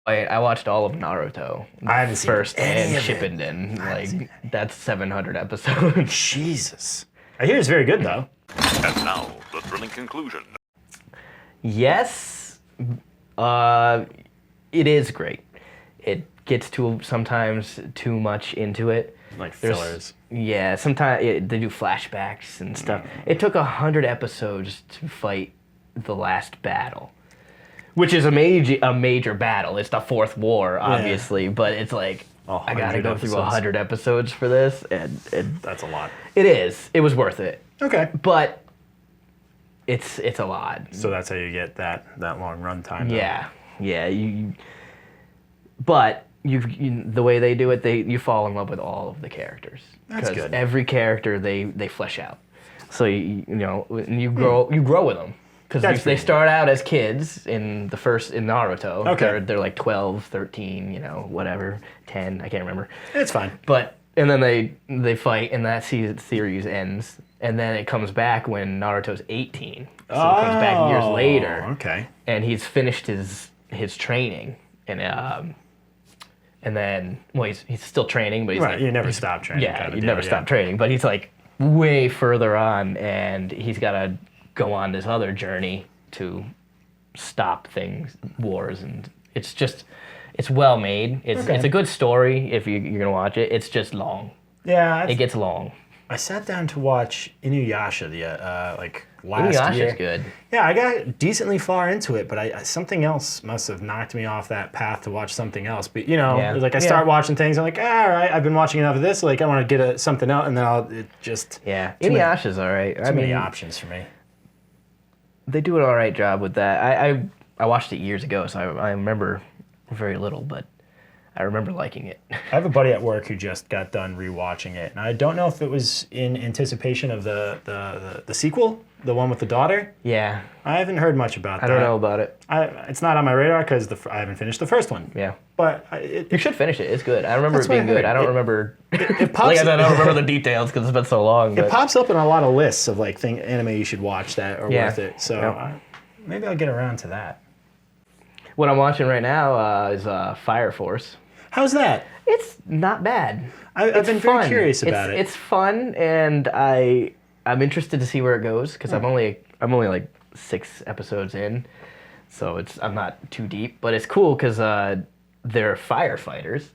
I watched all of Naruto I haven't seen first any and of it. Shippuden. Like that's 700 episodes. Jesus. I hear it's very good, though. And now, the thrilling conclusion. Yes, uh, it is great. It gets sometimes too much into it. Like There's- fillers. Yeah, sometimes they do flashbacks and stuff. It took 100 episodes to fight the last battle, which is a major battle. It's the fourth war, obviously, but it's like I gotta go through 100 episodes for this, and That's a lot. it is. It was worth it, Okay. but it's a lot. So that's how you get that long run time. though. Yeah, yeah. But the way they do it, you fall in love with all of the characters. That's good. 'Cause every character they flesh out. So you grow with them because they start out as kids in Naruto. Okay. They're like 12, 13, whatever, 10. I can't remember. It's fine. And then they fight, and that series ends, and then it comes back when Naruto's 18. So it comes back years later. Okay. And he's finished his training, and then he's still training, but he's Right. You never stop training. yeah, kind of you deal, never stop training, but he's like way further on, and he's got to go on this other journey to stop wars, and it's well made. It's a good story if you're gonna watch it. It's just long. Yeah. It gets long. I sat down to watch Inuyasha last year. Inuyasha's good. Yeah, I got decently far into it, but something else must have knocked me off that path to watch something else. But I start watching things, I'm like, all right, I've been watching enough of this. Like, I want to get something else, and then Inuyasha's all right. Too many options for me. They do an all right job with that. I watched it years ago, so I remember very little, but I remember liking it. I have a buddy at work who just got done rewatching it, and I don't know if it was in anticipation of the sequel, the one with the daughter. Yeah, I haven't heard much about that. I don't know about it. It's not on my radar because I haven't finished the first one. Yeah, but you should finish it. It's good. I remember it being good. I don't remember. It pops. Like I said, I don't remember the details because it's been so long. It pops up in a lot of lists of anime you should watch that are worth it. So maybe I'll get around to that. What I'm watching right now is Fire Force. How's that? It's not bad. I've been very curious about it. It's fun, and I'm interested to see where it goes because I'm only like 6 episodes in, so I'm not too deep. But it's cool because they're firefighters,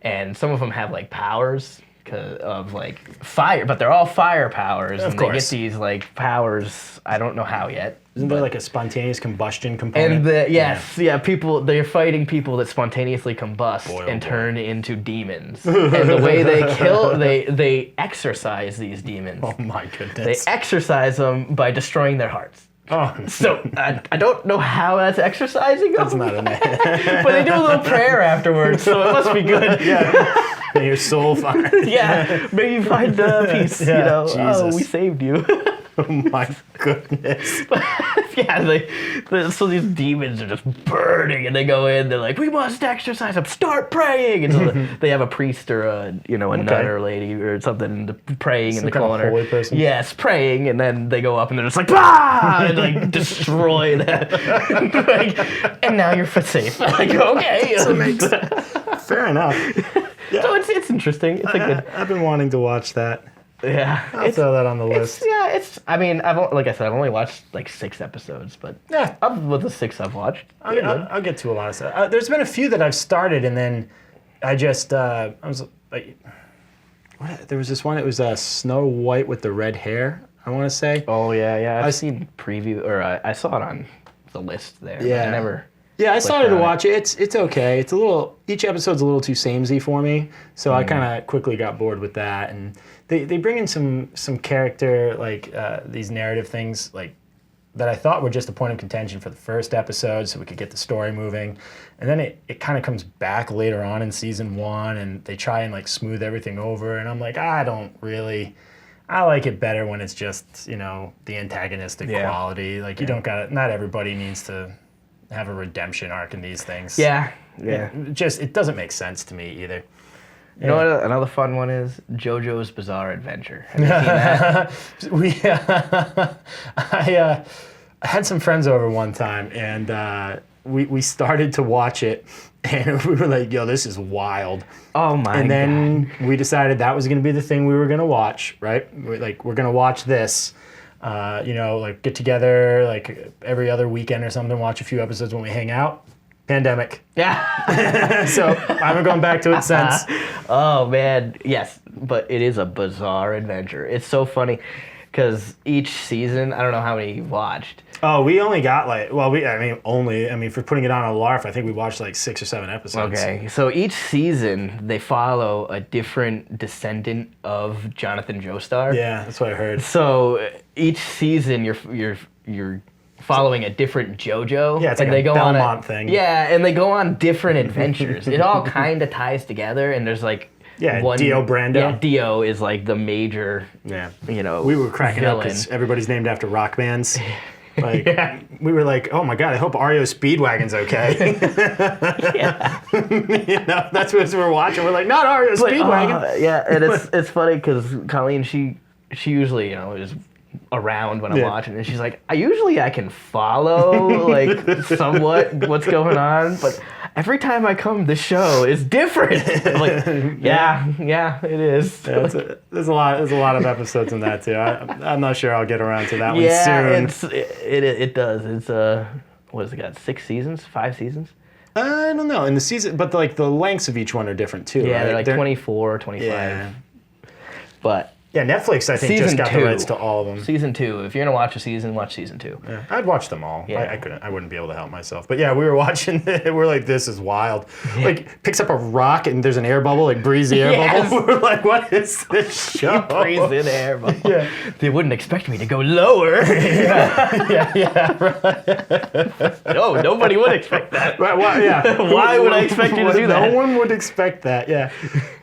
and some of them have like powers of like fire, but they're all fire powers, and they get these like powers. I don't know how yet. Isn't there like a spontaneous combustion component? And people, they're fighting people that spontaneously combust and turn into demons. And the way they exorcise these demons. Oh my goodness. They exorcise them by destroying their hearts. Oh. So I don't know how that's exercising them. That's not a name. But they do a little prayer afterwards, so it must be good. Yeah. May your soul find. Yeah. May you find peace. Yeah, Oh, Jesus. we saved you. Oh my goodness. So these demons are just burning, and they go in. They're like, "We must exorcise them. Start praying!" And so they have a priest or a nun or lady or something praying in the corner. Holy person. Yes, praying, and then they go up and they're just like, "Bah!" and like destroy that. And now you're safe. Like, okay, Fair enough. Yeah. So it's interesting. It's a good. I've been wanting to watch that. Yeah, I'll throw that on the list. I mean, like I said, I've only watched like 6 episodes, but I'm with the 6 I've watched. I'll get to a lot of stuff. There's been a few that I've started, and then I just I was like, there was this one. It was Snow White with the red hair. I want to say. Oh yeah. I've seen preview, or I saw it on the list there. Yeah. But I never. Yeah, I started to watch it. It's okay. It's each episode's a little too samey for me, so I kind of quickly got bored with that. And they bring in some character these narrative things that I thought were just a point of contention for the first episode, so we could get the story moving. And then it kind of comes back later on in season 1, and they try and smooth everything over. And I'm like, I like it better when it's just the antagonistic quality. You don't got not everybody needs to have a redemption arc in these things. Yeah. It doesn't make sense to me either. You know what another fun one is? JoJo's Bizarre Adventure. Have you seen that? I had some friends over one time, and we started to watch it, and we were like, yo, this is wild. Oh my god. And then we decided that was going to be the thing we were going to watch, right? We're going to watch this. Like get together like every other weekend or something, watch a few episodes when we hang out. Pandemic. Yeah. So I haven't gone back to it since. Oh man, yes, but it is a bizarre adventure. It's so funny because each season, I don't know how many you watched. Oh, we only got for putting it on a LARF, I think we watched like 6 or 7 episodes. Okay, so each season they follow a different descendant of Jonathan Joestar. Yeah, that's what I heard. So each season you're following a different JoJo. Yeah, it's like and a they go Belmont on thing. Yeah, and they go on different adventures. It all kind of ties together, and there's like Dio Brando. Yeah, Dio is like the major. Yeah, we were cracking up because everybody's named after rock bands. Like we were like, oh my god, I hope REO Speedwagon's okay. Yeah. That's what we're watching. We're like, not REO Speedwagon. Yeah, and it's funny because Colleen, she usually is around when I'm watching, and she's like, I can follow like somewhat what's going on, but every time I come, the show is different. I'm like, yeah, it is. Yeah, there's a lot of episodes in that too. I'm not sure I'll get around to that one soon. It does. It's what has it got? 6 seasons? 5 seasons? I don't know. In the season, but like the lengths of each one are different too. Yeah, right? they're like 24, 25. Yeah. But yeah, Netflix I think just got the rights to all of them. Season 2. If you're gonna watch a season, watch season 2. Yeah, I'd watch them all. Yeah. I wouldn't be able to help myself. But yeah, we were watching it. We're like, this is wild. Like picks up a rock and there's an air bubble, like breezy air bubble. We're like, what is this show? Breathe in air bubble. Yeah. They wouldn't expect me to go lower. No, nobody would expect that. Right, well, yeah. Why would I expect you to do that? No one would expect that. Yeah.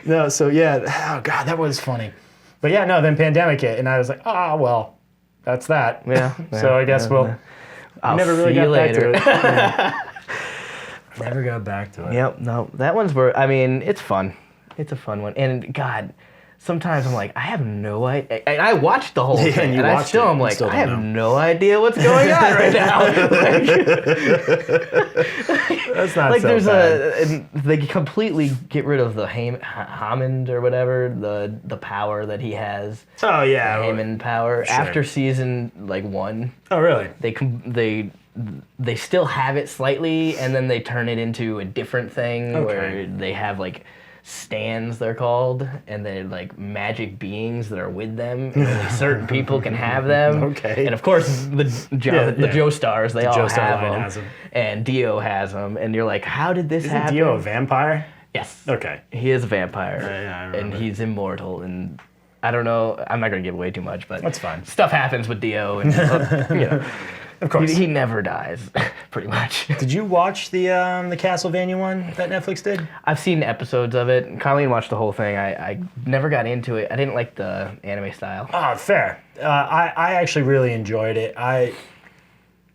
No. So yeah. Oh god, that was funny. But yeah, no. Then pandemic hit, and I was like, well, that's that. Yeah. So I guess I'll never really see you got back later. to it. Yeah. Never got back to it. Yep. No, that one's where it's fun. It's a fun one, and God. Sometimes I'm like, I have no idea. And I watched the whole thing, and I still am like, I have no idea what's going on right now. That's not like so there's bad. and they completely get rid of the Hammond or whatever, the power that he has. Oh yeah, the Hammond power. Sure. After season 1. Oh really? They still have it slightly, and then they turn it into a different thing where they have like stands, they're called, and they're like magic beings that are with them, and only certain people can have them. Okay. And of course, the Joestars, they all Joestar line have has them, 'em. And Dio has them, and you're like, how did this happen? Isn't Dio a vampire? Yes. Okay. He is a vampire, Yeah, I remember. and he's immortal, and I don't know, I'm not going to give away too much, but That's fine. Stuff happens with Dio, and Of course. he never dies, pretty much. Did you watch the Castlevania one that Netflix did? I've seen episodes of it. Colleen watched the whole thing. I never got into it. I didn't like the anime style. Oh, fair. I actually really enjoyed it. I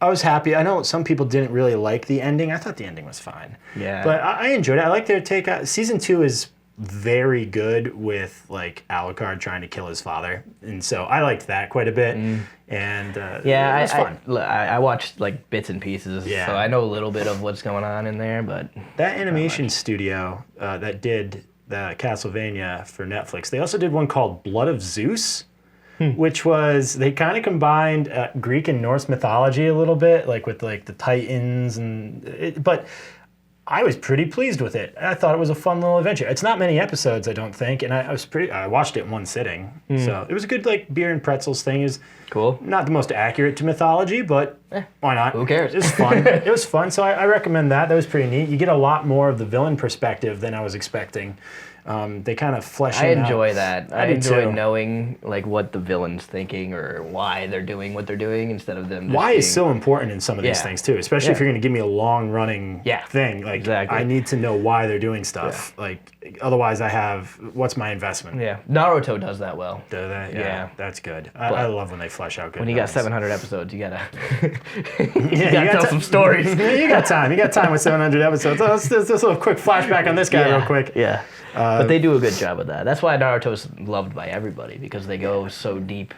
was happy. I know some people didn't really like the ending. I thought the ending was fine. Yeah. But I enjoyed it. I like their take. Season 2 is very good with like Alucard trying to kill his father, and so I liked that quite a bit. And it was fun. I watched like bits and pieces, Yeah. so I know a little bit of what's going on in there, but That animation studio that did the Castlevania for Netflix, they also did one called Blood of Zeus, which was, they kind of combined Greek and Norse mythology a little bit, like with like the Titans, but I was pretty pleased with it. I thought it was a fun little adventure. It's not many episodes, I don't think, and I watched it in one sitting. So it was a good like beer and pretzels thing. Is cool. Not the most accurate to mythology, but why not? Who cares? It was fun. It was fun, so I recommend that. That was pretty neat. You get a lot more of the villain perspective than I was expecting. They kind of flesh I him out. enjoy that. I do enjoy too. knowing like what the villain's thinking or why they're doing what they're doing instead of them just Why is being- so important in some of these Yeah. things too, especially if Yeah. you're going to give me a long-running Yeah, thing. Like, exactly. I need to know why they're doing stuff. Like, otherwise, what's my investment? Yeah, Naruto does that well. Do they? Yeah. That's good. I love when they flesh out good. When you got villains. 700 episodes, you gotta Yeah, gotta tell some stories. You got time. You got time with 700 episodes. So let's just a quick flashback on this guy real quick. Yeah. But they do a good job with that. That's why Naruto's loved by everybody, because they go so deep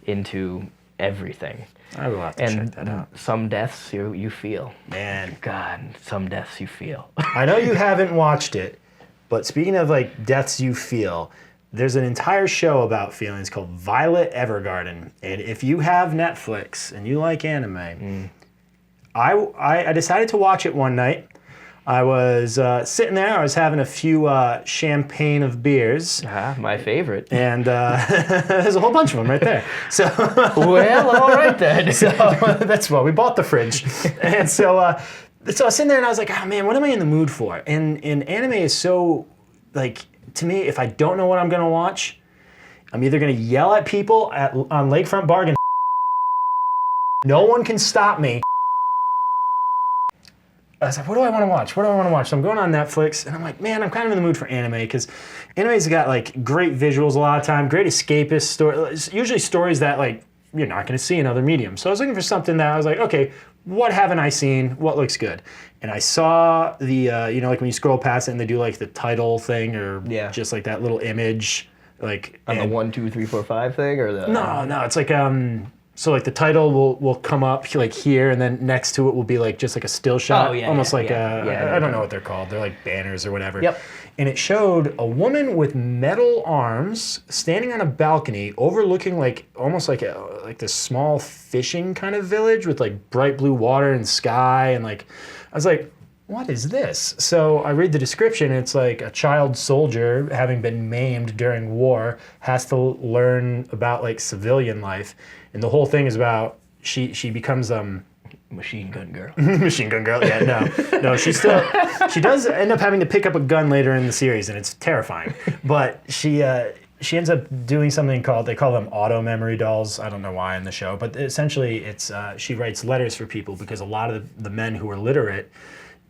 into everything. I will have to check that out. Some deaths you feel. Man. God, some deaths you feel. I know you haven't watched it, but speaking of like deaths you feel, there's an entire show about feelings called Violet Evergarden. And if you have Netflix and you like anime, I decided to watch it one night. I was sitting there. I was having a few champagne of beers. My favorite. And there's a whole bunch of them right there. So, well, all right then. So that's why we bought the fridge. And so I was sitting there and I was like, oh man, what am I in the mood for? And anime is so, like, to me, if I don't know what I'm going to watch, I'm either going to yell at people on Lakefront Bargain. No one can stop me. I was like, what do I want to watch? What do I want to watch? So I'm going on Netflix, and I'm like, man, I'm kind of in the mood for anime, because anime's got, like, great visuals a lot of time, great escapist stories, usually stories that, like, you're not going to see in other mediums. So I was looking for something that I was like, okay, what haven't I seen? What looks good? And I saw the, you know, like when you scroll past it and they do, like, the title thing, or just, like, that little image, like... On the 1, 2, 3, 4, 5 thing, or the... No, it's like, so like the title will come up like here, and then next to it will be like just like a still shot, almost like I don't know what they're called. They're like banners or whatever. Yep. And it showed a woman with metal arms standing on a balcony overlooking like almost like this small fishing kind of village with like bright blue water and sky, and like I was like, what is this? So I read the description. It's like a child soldier, having been maimed during war, has to learn about like civilian life. And the whole thing is about she becomes Machine gun girl. Machine gun girl. Yeah, no. She does end up having to pick up a gun later in the series, and it's terrifying. But she ends up doing something they call them auto memory dolls. I don't know why in the show, but essentially it's she writes letters for people because a lot of the men who were literate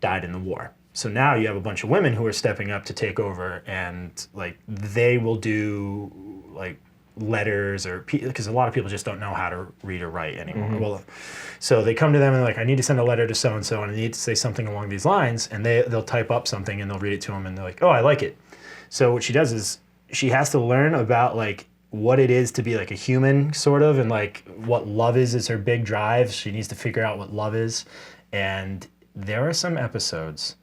died in the war. So now you have a bunch of women who are stepping up to take over, and like they will do like letters, or because a lot of people just don't know how to read or write anymore. Mm-hmm. Well, so they come to them and they're like, I need to send a letter to so and so, and I need to say something along these lines, and they'll type up something and they'll read it to them, and they're like, oh, I like it. So what she does is she has to learn about like what it is to be like a human, sort of, and like what love is her big drive. She needs to figure out what love is, and there are some episodes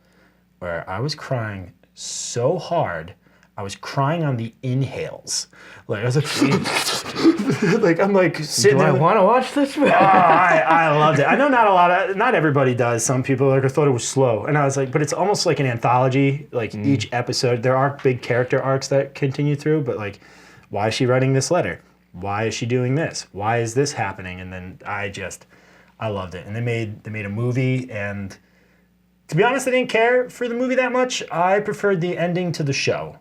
where I was crying so hard. I was crying on the inhales. Like I was like, like I'm like sitting there. Do I want to watch this? I loved it. I know not everybody does. Some people like I thought it was slow, and I was like, but it's almost like an anthology. Like each episode, there are big character arcs that continue through. But like, why is she writing this letter? Why is she doing this? Why is this happening? And then I loved it. And they made a movie, and to be honest, I didn't care for the movie that much. I preferred the ending to the show.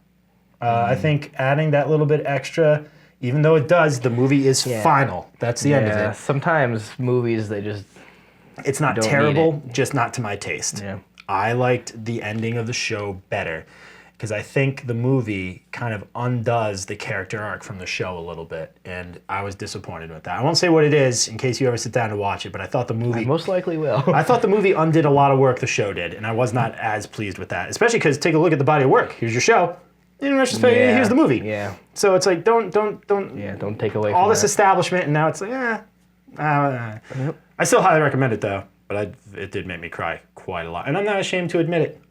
I think adding that little bit extra, even though it does, the movie is final. That's the end of it. Sometimes movies, it's not terrible, just not to my taste. Yeah. I liked the ending of the show better, because I think the movie kind of undoes the character arc from the show a little bit, and I was disappointed with that. I won't say what it is in case you ever sit down to watch it, but I thought the movie... I most likely will. I thought the movie undid a lot of work the show did, and I was not as pleased with that, especially because take a look at the body of work. Here's your show. In retrospect, here's the movie. Yeah. So it's like, don't take away all from this that. establishment, and now it's like, Yep. I still highly recommend it though, but it did make me cry quite a lot, and I'm not ashamed to admit it.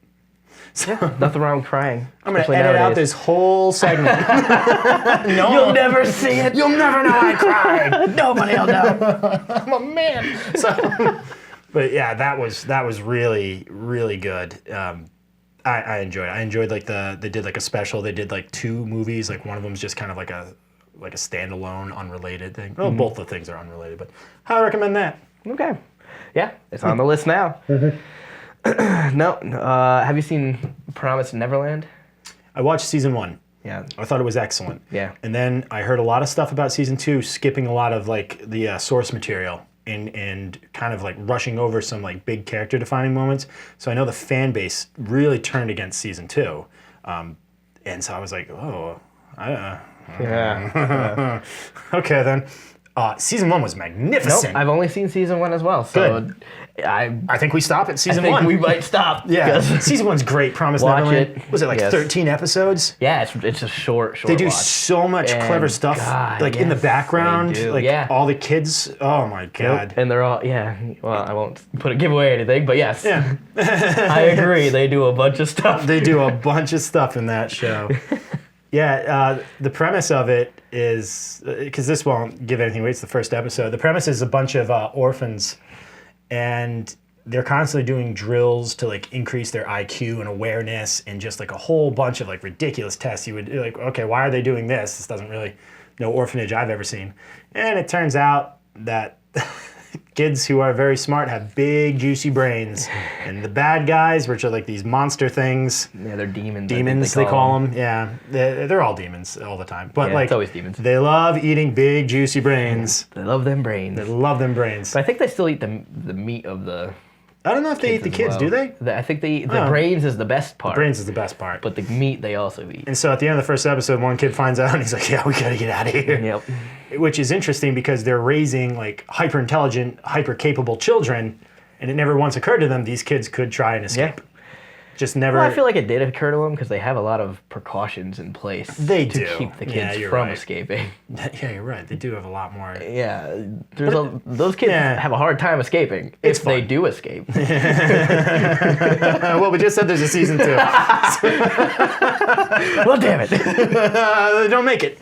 So Nothing wrong with crying. I'm gonna edit out this whole segment. No, You'll never see it. You'll never know I cried. Nobody will know. I'm a man. So, but yeah, that was really, really good. I enjoyed it. I enjoyed like they did like a special. They did like 2 movies. Like one of them's just kind of like a standalone, unrelated thing. Well, both the things are unrelated, but I recommend that. Okay. Yeah, it's on the list now. No. Have you seen Promised Neverland? I watched season 1. Yeah. I thought it was excellent. Yeah. And then I heard a lot of stuff about season 2, skipping a lot of like the source material. And kind of like rushing over some like big character defining moments. So I know the fan base really turned against season 2. And so I was like, oh, Yeah. Okay then. Season 1 was magnificent. Nope, I've only seen season 1 as well. So Good. I think we stop at I season think 1. we might stop. Yeah, 'cause- season 1's great. Promise Watch Neverland. it. Was it like Yes. 13 episodes? Yeah, it's a short They do watch. so much And clever stuff, God, like in the yes, background, they do. like Yeah. all the kids. Oh my god! And they're all, well, I won't give away anything, but yes. Yeah, I agree. They do a bunch of stuff. they do a bunch of stuff in that show. Yeah, the premise of it is, because this won't give anything away. It's the first episode. The premise is a bunch of orphans, and they're constantly doing drills to like increase their IQ and awareness, and just like a whole bunch of like ridiculous tests. You would like, okay, why are they doing this? This doesn't really, no orphanage I've ever seen. And it turns out that kids who are very smart have big juicy brains, and the bad guys, which are like these monster things. Yeah, they're demons. I think Demons, they call them. Yeah, they're all demons all the time. But Yeah, like, it's always demons. they love eating big juicy brains. They love them brains. They love them brains. But I think they still eat the meat of the I don't know if they eat the as kids, well. do they? I think they the Oh. brains is the best part. Brains is the best part. But the meat they also eat. And so at the end of the first episode, one kid finds out and he's like, yeah, we gotta get out of here. Yep. Which is interesting because they're raising like hyper intelligent, hyper capable children, and it never once occurred to them these kids could try and escape. Yeah. Just never. Well, I feel like it did occur to them because they have a lot of precautions in place They to do. keep the Yeah, kids you're from right. escaping. Yeah, you're right. They do have a lot more. Yeah, those kids Yeah. have a hard time escaping It's if they fun. do escape. Well, we just said there's a season 2. Well, damn it. They don't make it.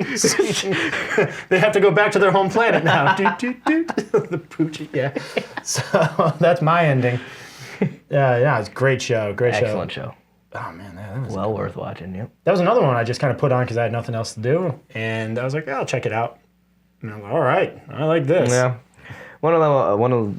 They have to go back to their home planet now. The poochie, yeah. So that's my ending. Yeah, it's a great show. Great show. Excellent show. Oh man, that was Well worth watching. Yep. that was another one I just kind of put on because I had nothing else to do, and I was like, yeah, I'll check it out. And I'm like, all right, I like this. Yeah. One of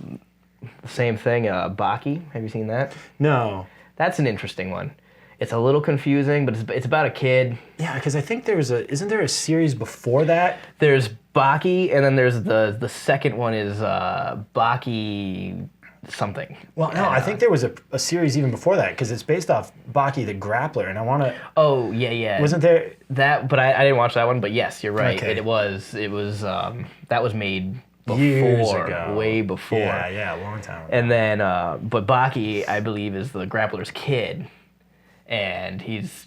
the same thing. Baki. Have you seen that? No. That's an interesting one. It's a little confusing, but it's about a kid. Yeah, because I think isn't there a series before that? There's Baki, and then there's the second one is Baki something. Well, no, I think there was a series even before that because it's based off Baki the Grappler, and I want to. Oh yeah. Wasn't there? That? But I didn't watch that one. But yes, you're right. Okay. It was that was made before, Years ago. way before. Yeah, a long time ago. And then, but Baki, I believe, is the grappler's kid, and he's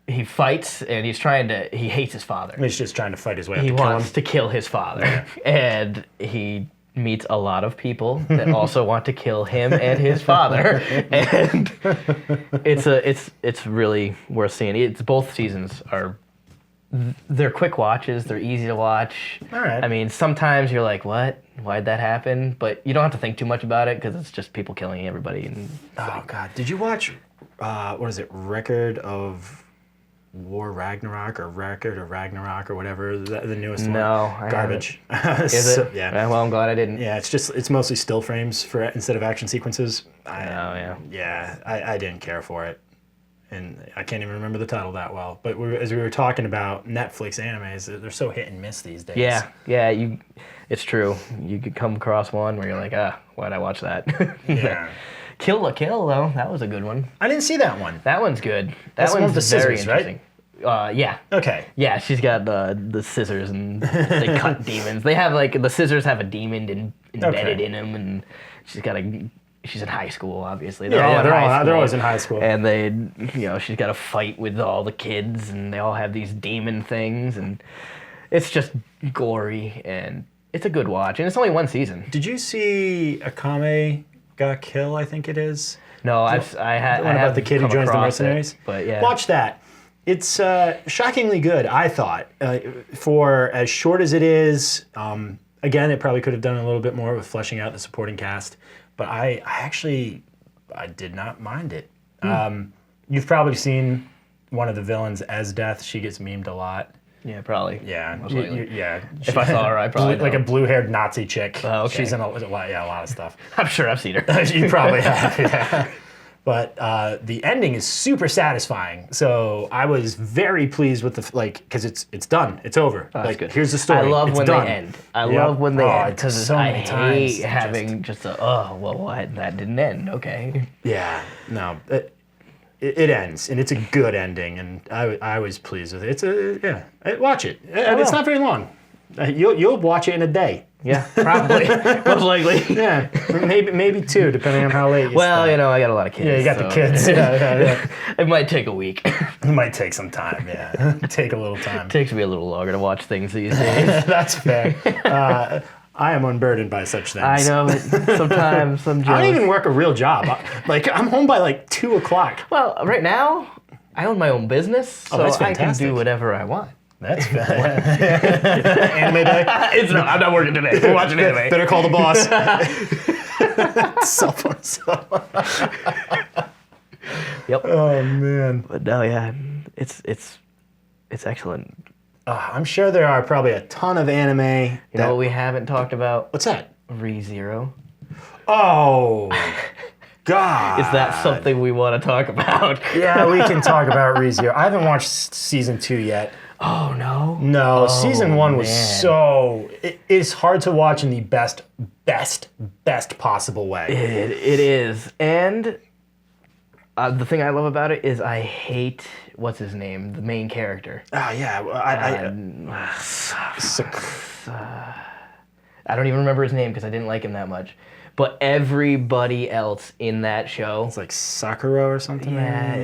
he fights and he hates his father. He's just trying to fight his way up He to kill wants him. to kill his father, and he meets a lot of people that also want to kill him and his father, and it's really worth seeing. It's both seasons they're quick watches. They're easy to watch. All right. I mean, sometimes you're like, what? Why'd that happen? But you don't have to think too much about it because it's just people killing everybody. And Oh God, did you watch? What is it? Record of War Ragnarok or Record of Ragnarok or whatever the newest one? No, I garbage. is it? Yeah. Well, I'm glad I didn't. Yeah, it's mostly still frames instead of action sequences. Yeah. Yeah, I didn't care for it, and I can't even remember the title that well. But as we were talking about Netflix animes, they're so hit and miss these days. Yeah. It's true. You could come across one where you're like, why'd I watch that? Yeah. Kill la Kill though, that was a good one. I didn't see that one. That one's good. That's the one one's with the very scissors, right? interesting. Yeah. Okay. Yeah, she's got the scissors and they cut demons. They have the scissors have a demon embedded in them, and she's in high school, obviously. They're always in high school. And she's got to fight with all the kids, and they all have these demon things, and it's just gory, and it's a good watch, and it's only one season. Did you see Akame ga Kill? I think it is. No, I The one about the kid who joins the mercenaries. But yeah, Watch that. It's shockingly good, I thought, for as short as it is. Again, it probably could have done a little bit more with fleshing out the supporting cast, but I did not mind it. You've probably seen one of the villains as Death. She gets memed a lot. Yeah, probably. Yeah, Most likely. yeah. If I saw her, I probably like a know. blue-haired Nazi chick. Oh, okay. She's in a lot of stuff. I'm sure I've seen her. You probably have, yeah. But the ending is super satisfying. So I was very pleased with because it's done. It's over. That's good. Here's the story. I love it's when done. they end. I love when they end it's because so I many times hate having what? That didn't end. Okay. Yeah, no, it ends, and it's a good ending, and I was pleased with it. Watch it. And it's not very long. You'll watch it in a day. Yeah, probably. Most likely. Yeah, maybe 2, depending on how late you Well, start. you know, I got a lot of kids. Yeah, you got the so- kids. Yeah. It might take a week. It might take some time, yeah. Take a little time. Takes me a little longer to watch things these days. That's fair. I am unburdened by such things. I know. Sometimes I'm jealous. I don't even work a real job. I'm home by like 2 o'clock. Well, right now, I own my own business, so that's I can fantastic. do whatever I want. That's fair. Anime day. I'm not working today. We're watching anime. Better call the boss. Cell phone. Yep. Oh man. But no, yeah, it's excellent. I'm sure there are probably a ton of anime. You know what we haven't talked about? What's that? ReZero. Oh, God. Is that something we want to talk about? Yeah, we can talk about ReZero. I haven't watched season 2 yet. Oh, no? No, season 1 was man. so... It's hard to watch in the best possible way. It is. And the thing I love about it is I hate, what's his name? The main character. Oh, yeah. I don't even remember his name because I didn't like him that much. But everybody else in that show... It's like Sakura or something? Yeah,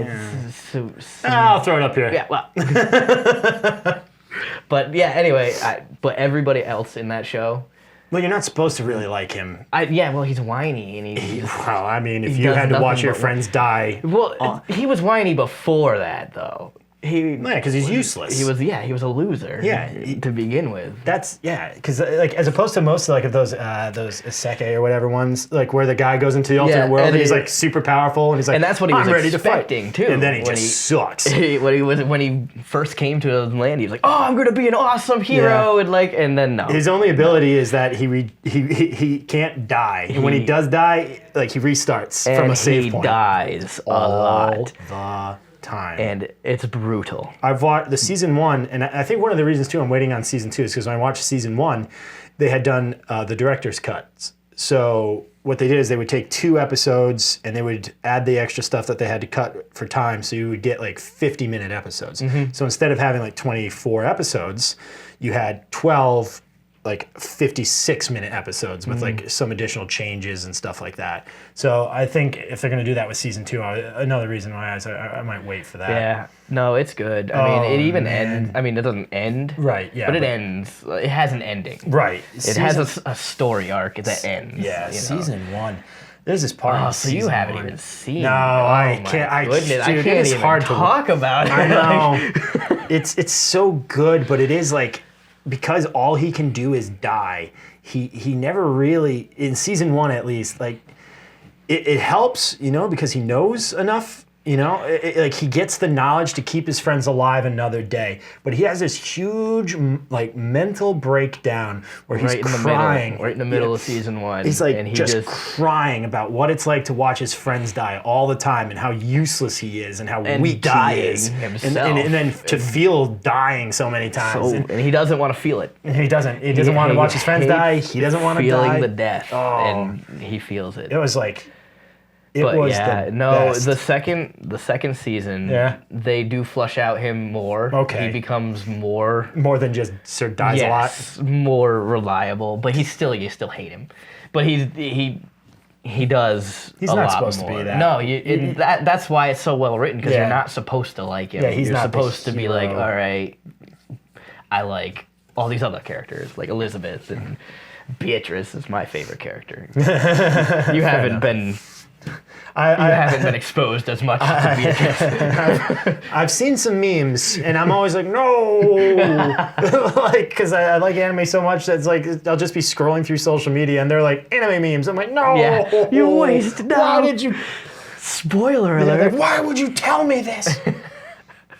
it's so... I'll throw it up here. Yeah, well... But yeah, anyway, but everybody else in that show... Well, you're not supposed to really like him. Well, he's whiny and he's... Well, I mean, if he you does had to watch nothing your but- friends die... Well, he was whiny before that, though. Yeah, because he's useless. He was a loser. Yeah, to begin with. That's because like as opposed to most like of those isekai or whatever ones, like where the guy goes into the alternate world and he's like super powerful and he's like, And that's what he was I'm ready expecting, to fight. too, And then he when just sucks. when he first came to the land, he was like, "Oh, I'm gonna be an awesome hero," and then no. His only ability is that he can't die, and when he does die, like he restarts from a save point. He dies a lot, the time. and it's brutal. I've watched the season 1, and I think one of the reasons too I'm waiting on season 2 is because when I watched season 1, they had done the director's cuts. So what they did is they would take 2 episodes and they would add the extra stuff that they had to cut for time, so you would get like 50-minute episodes. So instead of having like 24 episodes, you had 12 like 56-minute episodes with like some additional changes and stuff like that. So I think if they're going to do that with season 2, another reason why I might wait for that. Yeah, no, it's good. I mean, it even man. ends. I mean, it doesn't end. Right, yeah, But it but- ends. It has an ending. Right. It has a story arc that ends. Yeah, you know? season 1. There's this part. Oh, in so you season haven't 1. even seen? No, it. I Oh, can't. my goodness, Dude, I it can't is even hard to talk about it. I know. It's so good, but it is like because all he can do is die. He never really in season 1 at least like it helps, you know, because he knows enough. You know, like he gets the knowledge to keep his friends alive another day, but he has this huge like mental breakdown where he's crying right in the middle of season 1. He's like and he just crying about what it's like to watch his friends die all the time and how useless he is and how And weak dying he is. himself. And then to feel dying so many times. and he doesn't want to feel it. And he doesn't want to watch his friends die. He doesn't want to die. Feeling the death, Oh. and he feels it. It was like, it But was yeah, the no, best. the second season, Yeah. they do flush out him more. Okay. He becomes more More than just Sir dies a lot. more reliable, but you still hate him. But he does He's a not lot supposed to more. be that. No, that's why it's so well written, because Yeah. you're not supposed to like him. Yeah, he's you're not the supposed to be like, hero. all right, I like all these other characters, like Elizabeth and Beatrice is my favorite character. You haven't been exposed as much to Beatrice. I've seen some memes, and I'm always like, no, like because I like anime so much that's like I'll just be scrolling through social media, and they're like anime memes. I'm like, no, Yeah. You wasted Why out. did you? Spoiler They're alert. like, why would you tell me this?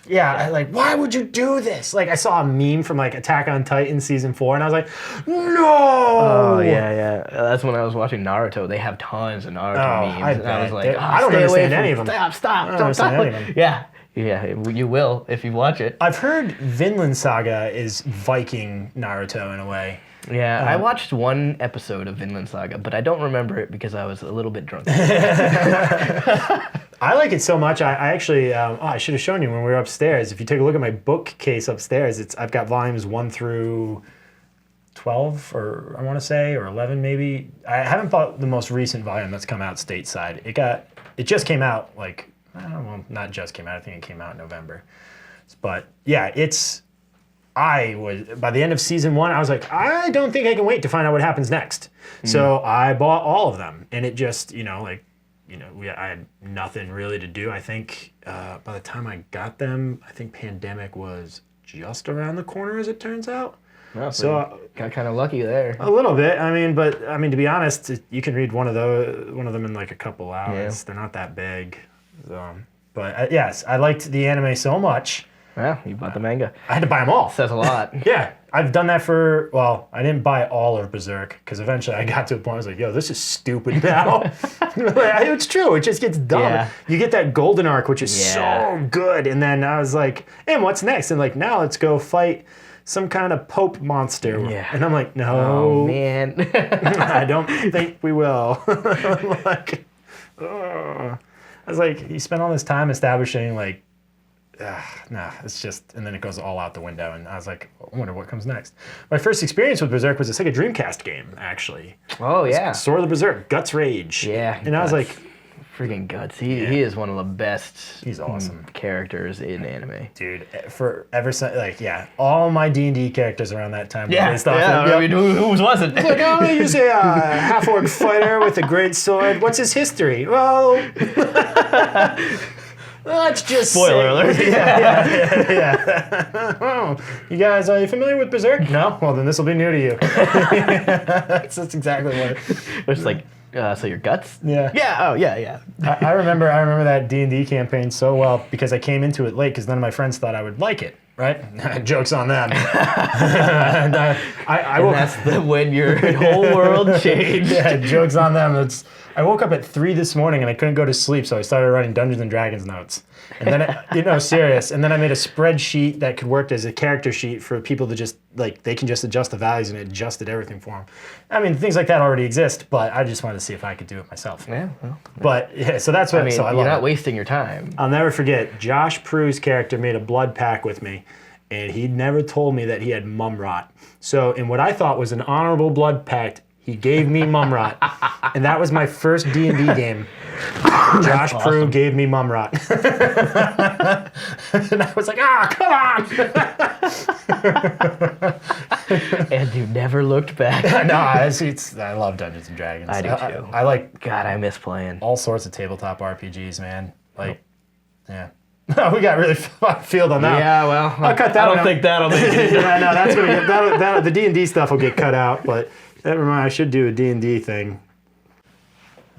Yeah, why would you do this? Like, I saw a meme from like Attack on Titan season 4, and I was like, no. Oh yeah. That's when I was watching Naruto. They have tons of Naruto Oh, memes, I and I was bet. like, I don't stay away understand from- any of them. Stop! don't understand any of them. Yeah, you will if you watch it. I've heard Vinland Saga is Viking Naruto in a way. Yeah, I watched one episode of Vinland Saga, but I don't remember it because I was a little bit drunk. I like it so much. I actually, I should have shown you when we were upstairs. If you take a look at my bookcase upstairs, I've got volumes 1 through 12 or I want to say, or 11 maybe. I haven't bought the most recent volume that's come out stateside. It just came out like, I don't know, well, not just came out. I think it came out in November. But yeah, by the end of season 1, I was like, I don't think I can wait to find out what happens next. So I bought all of them, and it just, I had nothing really to do. I think by the time I got them, I think pandemic was just around the corner, as it turns out. Well, so got kind of lucky there. A little bit. To be honest, you can read one of them in like a couple hours. Yeah. They're not that big. So, but yes, I liked the anime so much. Well, you bought the manga. I had to buy them all. Says a lot. Yeah, I've done that I didn't buy all of Berserk because eventually I got to a point where I was like, yo, this is stupid now. It's true. It just gets dumb. Yeah. You get that golden arc, which is so good. And then I was like, and what's next? And like, now let's go fight some kind of Pope monster. Yeah. And I'm like, no. Oh, man. I don't think we will. I was like, you spent all this time establishing like, it's just, and then it goes all out the window, and I was like, I wonder what comes next. My first experience with Berserk was a Sega Dreamcast game, actually. Oh, yeah. Sword of the Berserk, Guts Rage. Yeah. And I was like... Freaking Guts. He is one of the best He's awesome. Characters in anime. Dude, all my D&D characters around that time were based off of... I mean, whose was it? Like, oh, he's a half-orc fighter with a great sword. What's his history? Well... Let's just Spoiler alert. Yeah. Oh, you guys, are you familiar with Berserk? No? Well, then this will be new to you. That's exactly what it's like, so your Guts? Yeah. Yeah, oh, yeah. I remember that D&D campaign so well because I came into it late because none of my friends thought I would like it. Right? Joke's on them. And that's when your whole world changed. Yeah, joke's on them. I woke up at 3 this morning and I couldn't go to sleep, so I started writing Dungeons & Dragons notes. And then, serious. And then I made a spreadsheet that could work as a character sheet for people to just, like, they can just adjust the values, and it adjusted everything for them. I mean, things like that already exist, but I just wanted to see if I could do it myself. Yeah, well. But, yeah, so that's what, so I love it. You're not wasting your time. I'll never forget, Josh Prue's character made a blood pact with me, and he'd never told me that he had mum rot. So, in what I thought was an honorable blood pact, he gave me mum rot, and that was my first D&D game. Josh Prue gave me mum rot. And I was like, come on! And you never looked back. No, I love Dungeons & Dragons. I do too. I like... God, I miss playing. All sorts of tabletop RPGs, man. Like, yeah. We got really field on that. Yeah, well, I'll cut that. I don't think that'll make it. Yeah, no, that's gonna get the D&D stuff will get cut out, but never mind. I should do a D&D thing.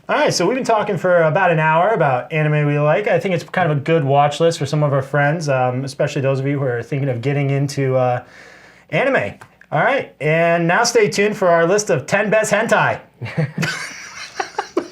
All right, so we've been talking for about an hour about anime we like. I think it's kind of a good watch list for some of our friends, especially those of you who are thinking of getting into anime. All right, and now stay tuned for our list of 10 best hentai.